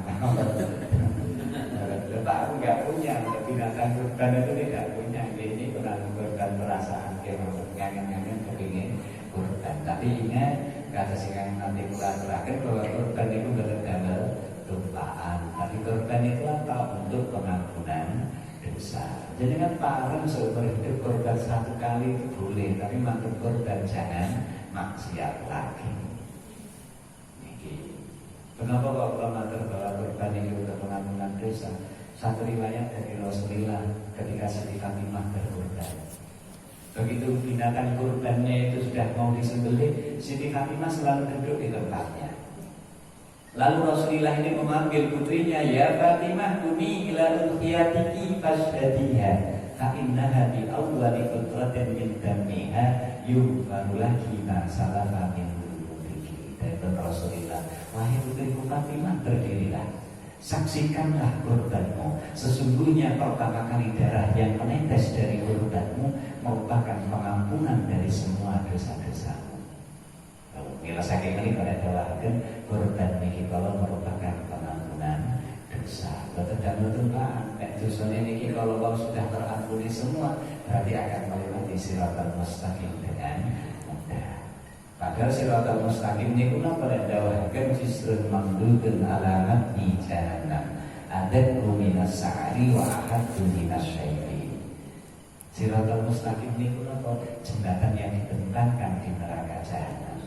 Bapak aku nggak punya, binatang kurban itu tidak punya. Ini kurang kurban perasaan, kangen-kangen kepingin kurban. Tapi ingat, kata singkang nanti terakhir bahwa kurban itu berdamel tumpaan. Tapi kurban itu apa? Untuk pengampunan dosa. Jadi kan parang seumur hidup kurban 1 kali itu boleh, tapi mantuk kurban jangan maksiat lagi. Kenapa kok ulama terbawa kurban ini untuk pengampunan dosa? Satu riwayat dari Rasulullah ketika Siti Fatimah berkurban. Begitu binatang kurbannya itu sudah mau disembelih, Siti Fatimah selalu duduk di tempatnya. Lalu Rasulullah ini memanggil putrinya, ya Fatimah, kumi ila udhiyatiki fashdadiha fa innaha bi awwali fitratin min damiha yughfaru laki ma salafa min dzunubiki. Dari Rasulullah, wahai putriku Fatimah, berdirilah, saksikanlah kurbanmu. Sesungguhnya pertama kali darah yang menetes dari kurbanmu merupakan pengampunan dari semua dosa-dosamu. Bila saking ini pada doakan kurban niki kalau merupakan pengampunan dosa. Betul dan betul Pak. Dosanya niki kalau sudah terampuni semua berarti akan melewati siratal mustaqim dengan mudah. Padahal siratal mustaqim niku napa dawahaken jisrun mamdudun alamat di jahannam. Adat minas sa'ri wa ahaddu minas syairi. Siratal mustaqim niku napa jembatan yang dibentangkan di neraka jahanam.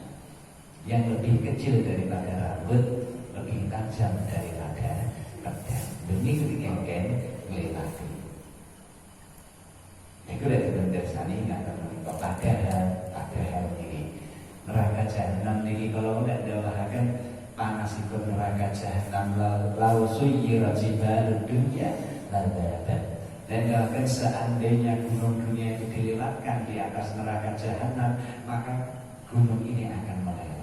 Yang lebih kecil daripada rambut, lebih tajam daripada pedang. Demi ketinggian melewati. Itu dari penjelasan ini akan menikah padahal ini neraka jahanam ini kalau tidak dawahaken panas itu neraka jahanam lau suyyirat jibalud dunya ladabat. Dan dawahaken seandainya gunung dunia itu dilewatkan di atas neraka jahanam, maka gunung ini akan meleleh.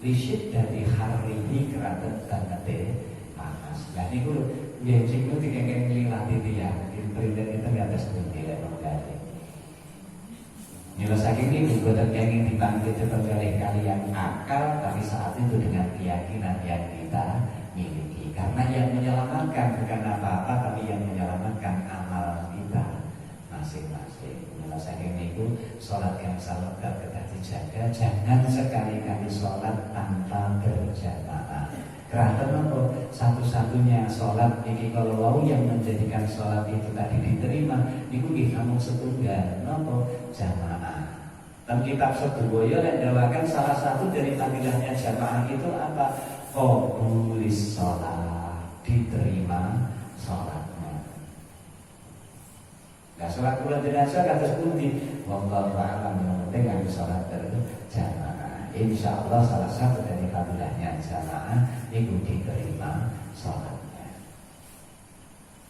Lisyid dari hari ini kerana banget panas. Nah ini gue biasanya gue tinggal ngelilati dia. Perintah itu nggak atas dunia menggali. Nilai saking ini gue terjangin dipanggil berkali-kali yang akal, tapi saat itu dengan keyakinan yang kita miliki. Karena yang menyelamatkan bukan apa-apa, tapi yang menyelamatkan amal kita masing-masing. Nilai saking itu sholat yang salat kita dijaga. Jangan sekali-kali sholat tanpa berjamaah. Karena satu-satunya sholat ini kalau mau yang menjadikan sholat itu tadi diterima, itu kita mau setunggal, nopo jamaah. Dan kitab Sedoyo yang dawakan salah satu dari tampilannya jamaah itu apa? Qabulis sholat, diterima sholatnya. Nah sholat bulan jenazah kata sepundi, wallahu a'lam dengan sholat berjamaah. Insya Allah salah satu dari fadilahnya jamaah itu diterima sholatnya.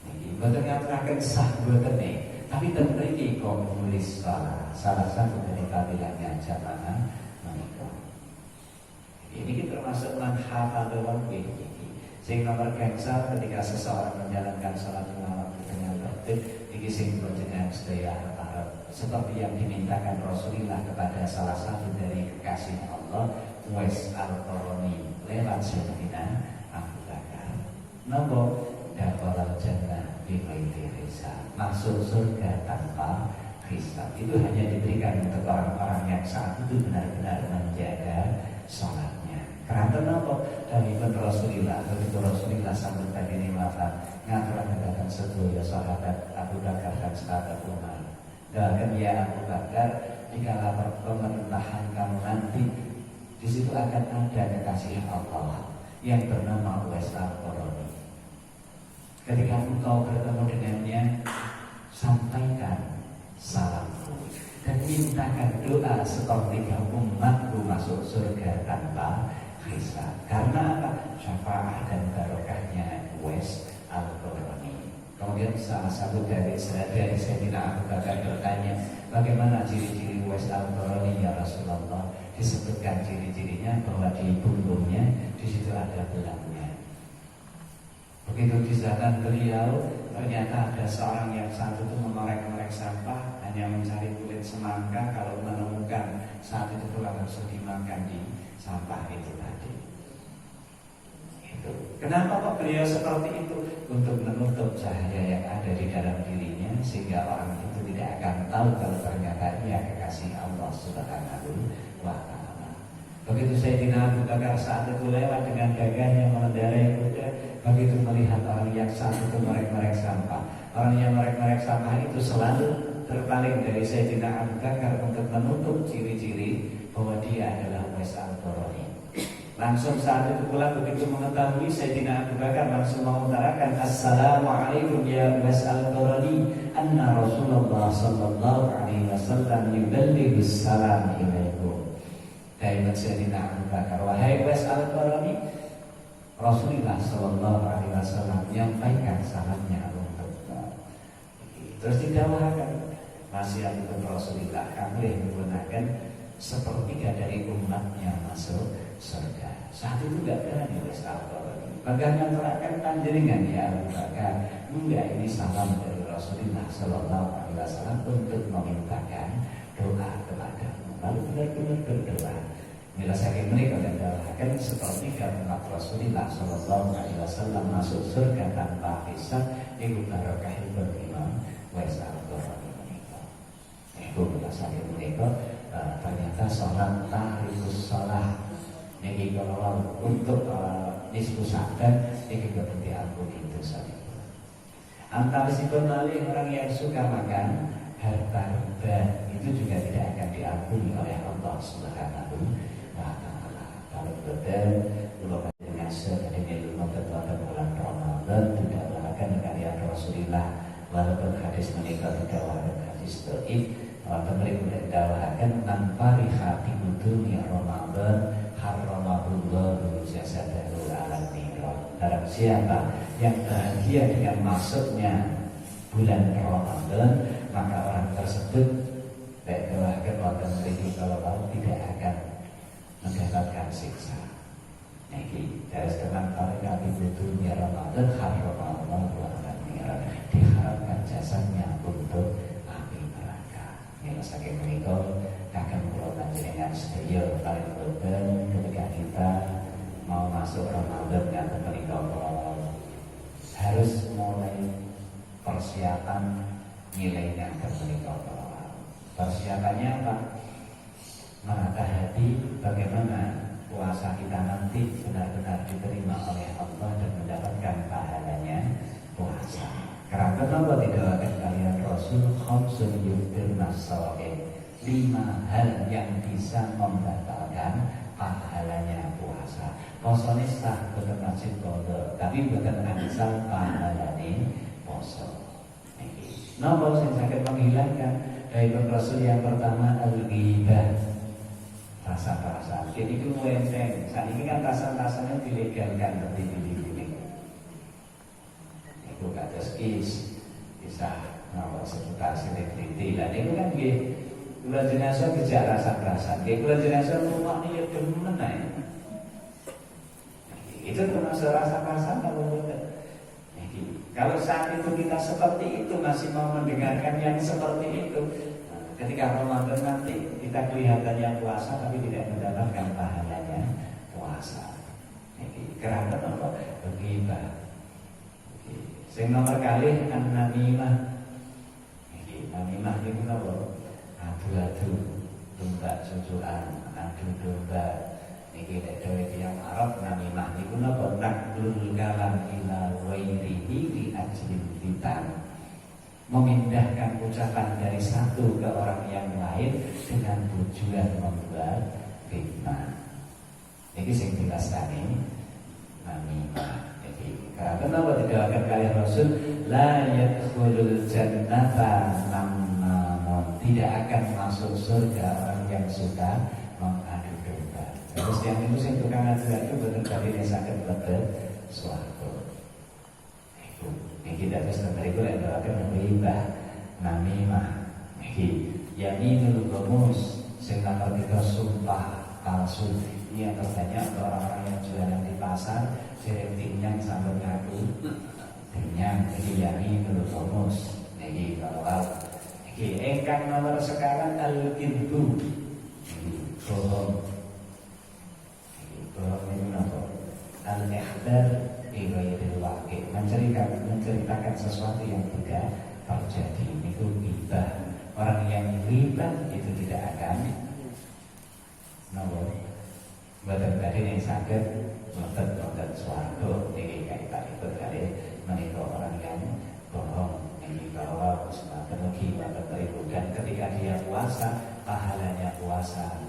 Ini betul ngatakan sah betul nih, tapi tentu ini kok menulis salah satu dari fadilahnya jamaah menikah. Ini termasuk manhafadul ini. Sehingga nomor gangsa ketika seseorang menjalankan sholat lima waktu dengan tertib, ini sehingga dengan sedaya seperti yang dimintakan Rasulullah kepada salah satu dari kekasih Allah, Uwais Al-Qarani lewat Sayyidina Abu Bakar. Nopo dakhalal jannah bi ghairi hisab, masuk surga tanpa hisab. Itu hanya diberikan untuk orang-orang yang saat itu benar-benar menjaga sholatnya. Karena nopo dari Rasulullah, begitu Rasulullah sampai tadi ini wafat, ngaturaken sedaya sahabat Abu Bakar dan sahabat Umar. Dan ya Abu Bakar, jika pemerintahan kamu nanti, di situ akan ada kekasih Allah yang bernama Uwais Al-Qarani. Ketika engkau bertemu dengannya, sampaikan salamku dan mintakan doa sepertiga umatku masuk surga tanpa hisab. Karena apa? Syafaat dan barokahnya Uwais Al-Qarani. Kemudian salah satu dari Sayyidina Abu Bakar bertanya, bagaimana ciri-ciri Uwais al-Qarani ya Rasulullah? Disebutkan ciri-cirinya bahwa di punggungnya di situ ada belangnya. Begitu di zaman beliau, ternyata ada seorang yang satu itu mengorek-ngorek sampah, hanya mencari kulit semangka. Kalau menemukan saat itu pula langsung dimakan di sampah itu tadi. Itu. Kenapa kok beliau seperti itu? Untuk menutup cahaya yang ada di dalam dirinya, sehingga orang itu tidak akan tahu kalau ternyata ia kekasih Allah Subhanahu wa Ta'ala. Begitu Sayyidina Abu Bakar saat itu lewat dengan gagahnya mengendarai kuda, begitu melihat orang yang saat itu merek-merek sampah. Orang yang merek-merek sampah itu selalu terpaling dari Sayyidina Abu Bakar untuk menutup ciri-ciri bahwa dia adalah Uwais al-Qarani. Langsung saat itu pula begitu mengetahui Sayyidina Abu Bakar langsung mengutarakan, Assalamualaikum ya Uwais al-Qarani, anna Rasulullah sallallahu alaihi wasallam yuballighus salam ilaikum. Dari Sayyidina Abu Bakar, wahai Uwais al-Qarani, Rasulullah sallallahu alaihi wasallam menyampaikan salamnya untukmu. Terus didakwakan, wasiat itu Rasulullah kami menggunakan sepertiga dari umatnya masuk surga. Saat itu tidak berani Uwais al-Qarani. Bagaimana terangkan panjenengan ya Abu Bakar? Enggak, ini salam dari Rasulullah sallallahu alaihi wasallam untuk memintakan doa kepadamu. Lalu benar-benar berdoa. Bila saya mereka dan doakan sepertiga umat Rasulullah sallallahu alaihi wasallam masuk surga tanpa hisab. Ibu barakahipun Imam Uwais al-Qarani menikah. Ibu berdasarkan menikah. Ternyata sholat tahrikus sholat ini kalau untuk nisfu sahabat ini juga diampuni dosa. Antara si pemali orang yang suka makan harta riba itu juga tidak akan diampuni oleh Allah Subhanahu wa Ta'ala. Kalau betul ulama dengan dari ilmu ketua bulan Ramadan tidak melakukan karya Rasulullah, walaupun hadis menikah tidak walaupun hadis dhaif. Mereka mendakwakan tanpa rihati dunia Ramadan haramahullahu jasadahu ala niran. Barang siapa yang bahagia dengan masuknya bulan Ramadan, maka orang tersebut dakwakan waktu mereka kalau tidak akan mendapatkan siksa. Jadi dari sekarang mereka dunia Ramadan haramahullahu ala niran, diharapkan jasadnya untuk sakit menikah akan pulau panjenengan sedaya paling beban ketika kita mau masuk Ramadan dan menikah harus mulai persiapan nilainya menikah. Persiapannya apa? Menata hati bagaimana puasa kita nanti benar-benar diterima oleh Allah dan mendapatkan pahalanya puasa. Karena kenapa dikatakan kalian Rasul khamsun yuftirna shaum, 5 hal yang bisa membatalkan pahalanya puasa. Posone sah boten wajib qadha, tapi boten angsal pahalane poso. Niki. Napa sing saged menghilangkan dari Rasul yang pertama al-ghibah, rasa perasaan. Jadi itu enteng. Saat ini kan rasa-rasanya dilegalkan seperti ini. Bukan terus bisa ngawal seputar selebriti. Dan itu kan gula jenazah kejak rasa-rasa. Gula jenazah rumah ini ya demen ya. Itu termasuk rasa-rasa kalau betul. Kalau saat itu kita seperti itu masih mau mendengarkan yang seperti itu, ketika Ramadan nanti kita kelihatannya puasa tapi tidak mendapatkan pahalanya puasa. Karena apa? Begibah. Sing nomor kali an-namimah. Namimah itu apa? Adu-adu, domba susulan, adu domba. Niki nek dhewe tiyang Arab namimah niku napa? Naqlul kalam ila ghairihi li ajlin fitan. Memindahkan ucapan dari satu ke orang yang lain dengan tujuan membuat fitnah. Niki sing dijelaskan namimah. Kenapa dikatakan kalian Rasul la yadkhulul jannata namnamun, tidak akan masuk surga orang yang suka mengadu domba. Terus yang itu sing tukang adu itu betul kali dia sakit betul suatu. Ini kita terus mriku lek akan ngibah namimah iki yaminul ghamus sing nomor 3 sumpah palsu. Ini yang terbanyak untuk orang-orang yang jualan di pasar sering tinyang sambil ngaku tinyang, jadi yaminul ghamus. Iki kalau iki engkang nomor sekarang al-kidbu bohong. Bohong itu apa? Al-ikhbar ghairil waqi', menceritakan sesuatu yang tidak terjadi. Itu ghibah. Orang yang ghibah itu tidak akan badan yang sakit boten suatu. Ini kaitan itu dari menikah orang yang bohong. Ini bahwa teknologi dan ketika dia puasa pahalanya puasa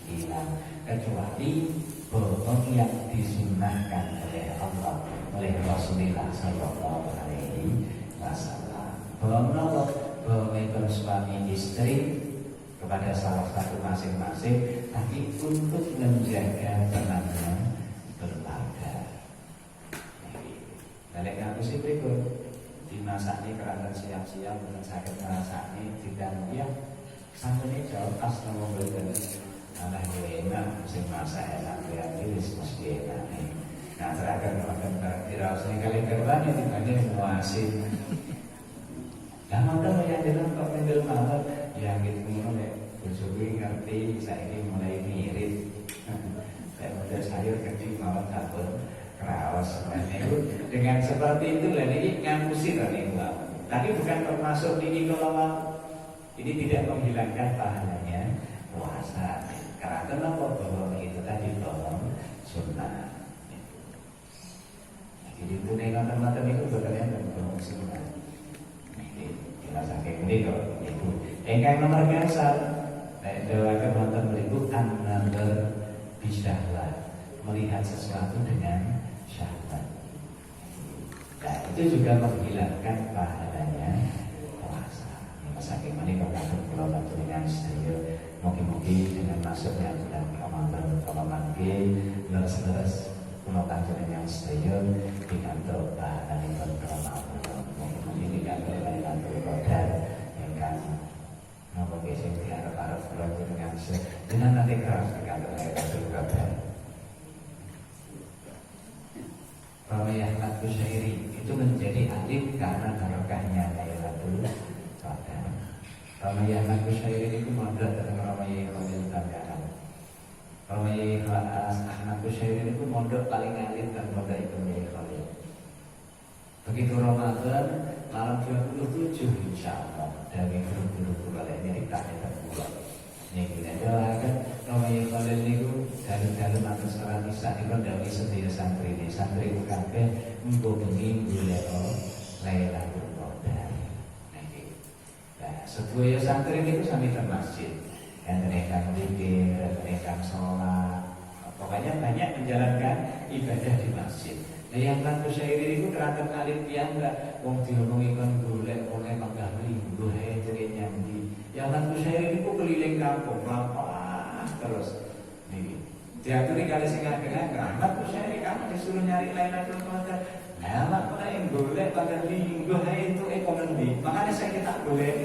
hilang, kecuali bohong yang disunnahkan oleh Allah, oleh Rasulullah Sallallahu Alaihi Wasallam. Bohong nopo? Bohong itu suami istri kepada salah satu masing-masing, tapi untuk menjaga tenangnya berlaga. Balik ngaku sih berikut dimasak ini kerana siang-siang dengan sakit masak ini tidak ya sampai ini jauh pas ngomong berikut alah enak mesti masak enak ya ini mesti enak nih. Nah terakhir makan tidak usah kali kerban ini dibanding muasin. Nah maka yang dalam kok pengen malam yang gitu mulai bersyukur ngerti saya ini mulai mirip. Saya udah sayur kecil malam dapur kerawas. Dengan seperti itu lah ini ngapusi tadi Mbak. Tapi bukan termasuk ini kalau ini tidak menghilangkan pahalanya puasa. Karena kenapa bohong itu tadi bohong sunnah. Jadi itu teman-teman itu berkaitan dengan bohong sunnah. Kita saking ini kok itu. Engkang nomor gasar, doakan nonton berikut an-nazar bisyahwat, melihat sesuatu dengan syahwat. Nah itu juga menghilangkan pahalanya puasa. Saking ini kalau bantu dengan sedaya, mungkin dengan masuknya bulan Ramadan, kalau mangke leres-leres kulo panjenengan sedaya pikantuk pahalane Ramadan. Mungkin pikantuk pahalane Qadar ingkang napa sing diarep-arep kula jenengan dengan nanti keras pikantuk Qadar. Rawiyah Al-Bushairi itu menjadi alim karena barokahnya Lailatul Qadar. Rawiyah Al-Bushairi itu modal dengan Rawiyah Khalil Tabi'an. Rawiyah Al-Bushairi itu modal paling alim dan modal Ibnu Khalil. Begitu Ramadan malam 27 insyaallah dari guru-guru kalian ini tak ada pulang. Ini kita doakan Rawiyah Khalil itu dalu-dalu matur salat Isya niku dawuh sedaya santri kabeh mung bengi golek Lailatul Qadar. Nah, sedaya santri niku sami teng masjid. Enten ingkang zikir, enten ingkang salat. Pokoknya banyak menjalankan ibadah di masjid. Nah, yang kanthi syairi itu keraton alim piyambak wong diomongi kon golek oleh manggah linggo hae jere nyandi. Yang kanthi syairi itu keliling kampung, lapar terus. Niki diaturi kali sing ageng Ahmad Bushairi kamu disuruh nyari Lailatul Qadar. Nah, mak yang golek pada linggo hae itu ekonomi. Makanya saya kita golek.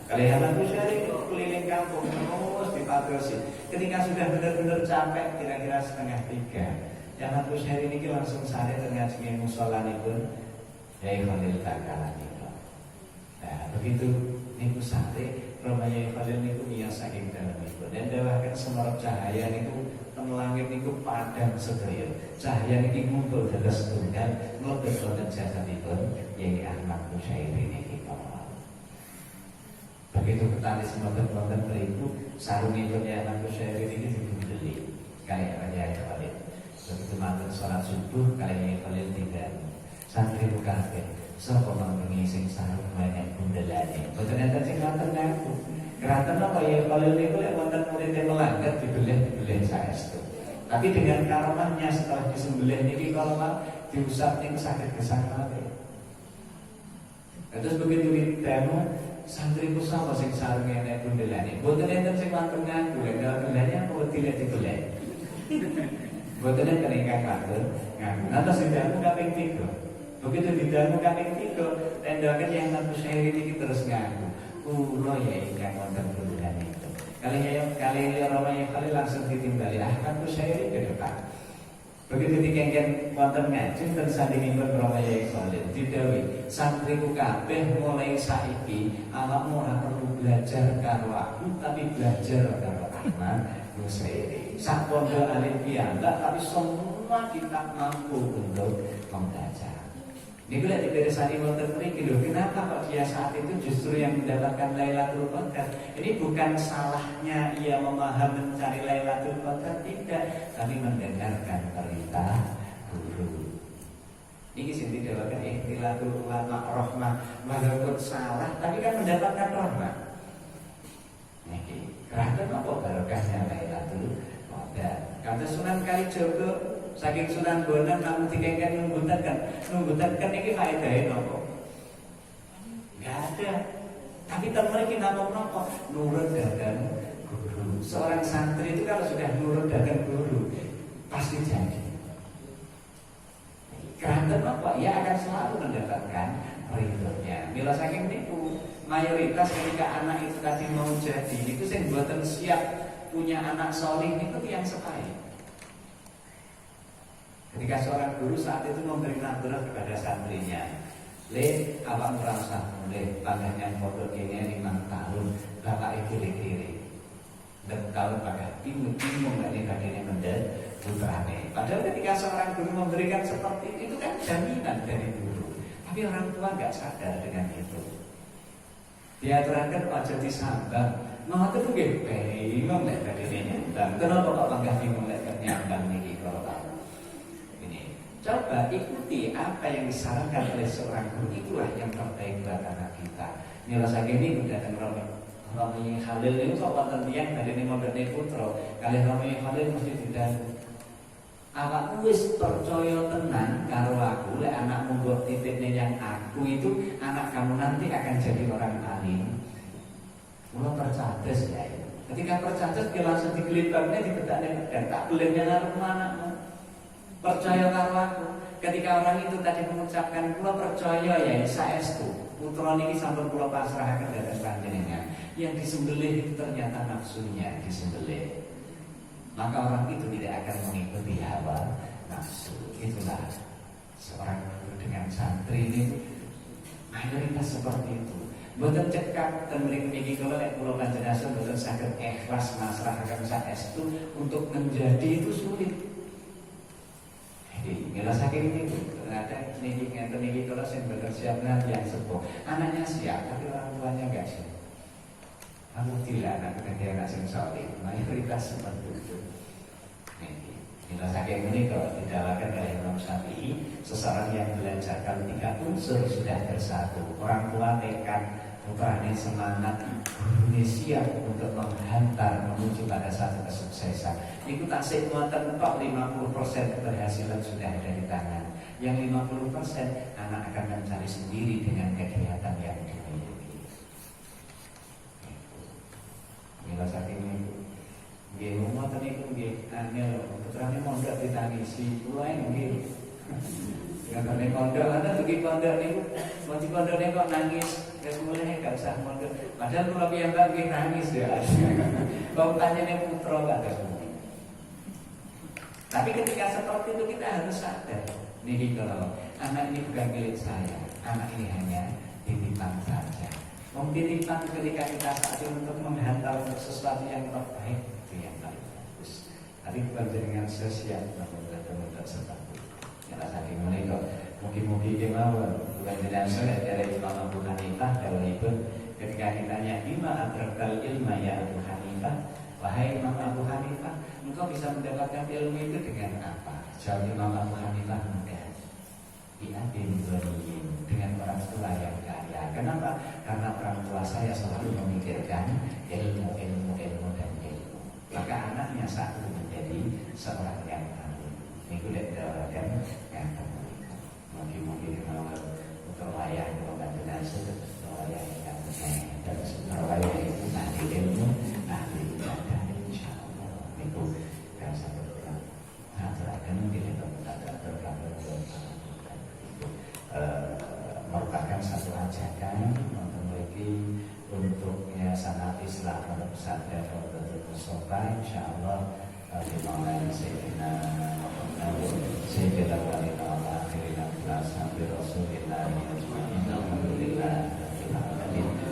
Kalau Ahmad Bushairi itu keliling kampung terus dipatrosi. Ketika sudah benar-benar capek kira-kira 2:30, Ahmad Bushairi ini langsung sare ngaji musala nipun Yai Khalil Takalan itu. Nah, begitu niku sare Rawiyah Khalil niku miyos saking dalem niku. Dan dawuhaken semerap cahaya niku teng langit niku padhang sedaya. Cahaya niki ngumpul dados tunggal mlebet wonten jasadipun Yai Ahmad Bushairi niki. Begitu ketalis wonten beribu sarungipun Yai Ahmad Bushairi niki dibeli kayak Yai Khalil. Begitu matur salat subuh kayak Yai Khalil tinggal santri kabeh. Sapa mangengi sing sarung banyak bundelane. Boten enten sing ngaten ngaku. Kraton apa Yai Khalil niku lek wonten murid yang melanggar dibeleh saestu. Tapi dengan karomahnya setelah disembelih niki karomah diusap ning sakit gesang mati. Terus begitu ditemu santri ku sapa sing sarunge nek bundelane. Boten enten sing ngaten ngaku lek bundelane apa tidak dibeleh. Boten enten ingkang ngatur ngaku. Nanti sing jamu kaping 3. Begitu didalem kaping 3, tendakan yang Abu Syair ini terus ngaku. Kulo ya ingkang wonten bulan itu. Kali Romawi kali langsung ditimbali. Abu Syair ke depan. Begitu dikengken wonten ngaji terus sandingipun Romawi Khalil didawi santriku kabeh mulai saiki awakmu ora perlu belajar karo aku tapi belajar karo Ahmad Busairi. Sak pondok alim piyambak tapi semua kita mampu untuk membaca. Ini bila diberesani wonten mriki lho, kenapa kok dia saat itu justru yang mendapatkan Lailatul Qadar? Ini bukan salahnya ia memahami mencari Lailatul Qadar, tidak, tapi mendengarkan perintah guru. Ini sing didhawaken ikhtilatul ulama rahmah, walaupun salah tapi kan mendapatkan rahmah. Niki, kerana apa barokahnya Lailatul Qadar? Kata Sunan Kalijaga saking Sunan Bonang namun dikengken numbutaken iki faedahe napa? Enggak ada. Tapi mriki napa-napa nurut datang guru. Seorang santri itu kalau sudah nurut datang guru pasti jadi. Karena apa? Ia akan selalu mendapatkan ridhonya. Mila saking niku mayoritas ketika anak itu tadi mau jadi itu sing mboten siap punya anak solih itu yang sepaik. Ketika seorang guru saat itu memberi nasihat kepada santrinya, le awak merasa mulai panjangnya foto ini 5 tahun, bapak itu kiri, dan tahun pada timur nggak nih bagiannya mendel putrane. Padahal ketika seorang guru memberikan seperti itu kan jaminan dari guru, tapi orang tua nggak sadar dengan itu. Dia terangkan wajah disambang, mau itu gak bingung nggak bagiannya nyambang. Kenapa kok bangga bingung nggak nyambang nih kalau tahu? Coba ikuti apa yang disarankan oleh seorang guru, itulah yang terbaik buat anak kita. Mila sakini datang Romawi Khalil itu kok wonten tiyang badhe mondhone putra, kalih Romawi Khalil mesti didan. Awakmu wis percaya tenan karo aku, lek anakmu mbok titipne yang aku itu anak kamu nanti akan jadi orang alim. Mula percados ya. Ketika percados dia langsung digelibakne dibedakne dan tak boleh nyalar anakmu. Percaya karo aku. Ketika orang itu tadi mengucapkan kula percaya ya saestu putra niki sampun kula pasrahaken dhateng panjenengan, yang disembelih itu ternyata nafsunya disembelih, maka orang itu tidak akan mengikuti hawa nafsu. Itulah seorang guru dengan santri ini mayoritas seperti itu. Mboten cekap ten mriki niki kula lek kula panjenengan mboten saged ikhlas masrahaken saestu untuk menjadi itu sulit. Mila saking ini ternyata niki ngeten niki kalau sing bener siap nanti yang sepuh, anaknya siap tapi orang tuanya enggak siap. Aku tidak anak ketika anak sing saleh, mayoritas seperti itu. Mila saking ini kalau didalakan oleh Imam Syafi'i, seseorang yang belajar kalau 3 unsur sudah bersatu, orang tua tekad, putranya semangat, gurunya siap untuk menghantar menuju pada satu kesuksesan. Itu tasik muatan tok 50% keberhasilan sudah ada di tangan. Yang 50% anak akan mencari sendiri dengan kegiatan yang dimiliki. Mila saking itu, nggih muatan itu nggih angel, putrane mondok ditangisi, kula nggih. Karena pondok, ada pergi pondok niku, mau di pondoknya kok nangis, ya semuanya nggak usah pondok. Padahal kalau yang bagi nangis ya, kau tanya nih putra nggak ada semua. Tapi ketika seperti itu kita harus sadar, nih kalau anak ini bukan milik saya, anak ini hanya titipan saja. Titipan ketika kita saat itu untuk menghantar untuk sesuatu yang terbaik itu yang paling bagus. Tapi bukan dengan sosial, benar-benar seperti. Yang saking menika mungkin kemawon bukan jenazah dari Imam Abu Hanifah kalau itu ketika ditanya bima adrakal ilma ya Abu Hanifah, wahai Imam Abu Hanifah, engkau bisa mendapatkan ilmu itu dengan apa? Jawab Imam Abu Hanifah mudah, bi'abin ghaniyin, dengan orang tua yang kaya. Kenapa? Karena orang tua saya selalu memikirkan ilmu dan ilmu. Maka anaknya satu menjadi seorang yang ini kulit dan yang mungkin kalau untuk wayang bukan jenazah wayang yang dan wayang itu ahli ilmu ahli ibadah insyaallah itu yang satu orang aturakan mungkin itu ada terkabul berkah insyaallah di maulana sayyidina Muhammad sayyidil awwalin wal akhirin wa ala rasulillah ajmain alhamdulillah rabbil alamin.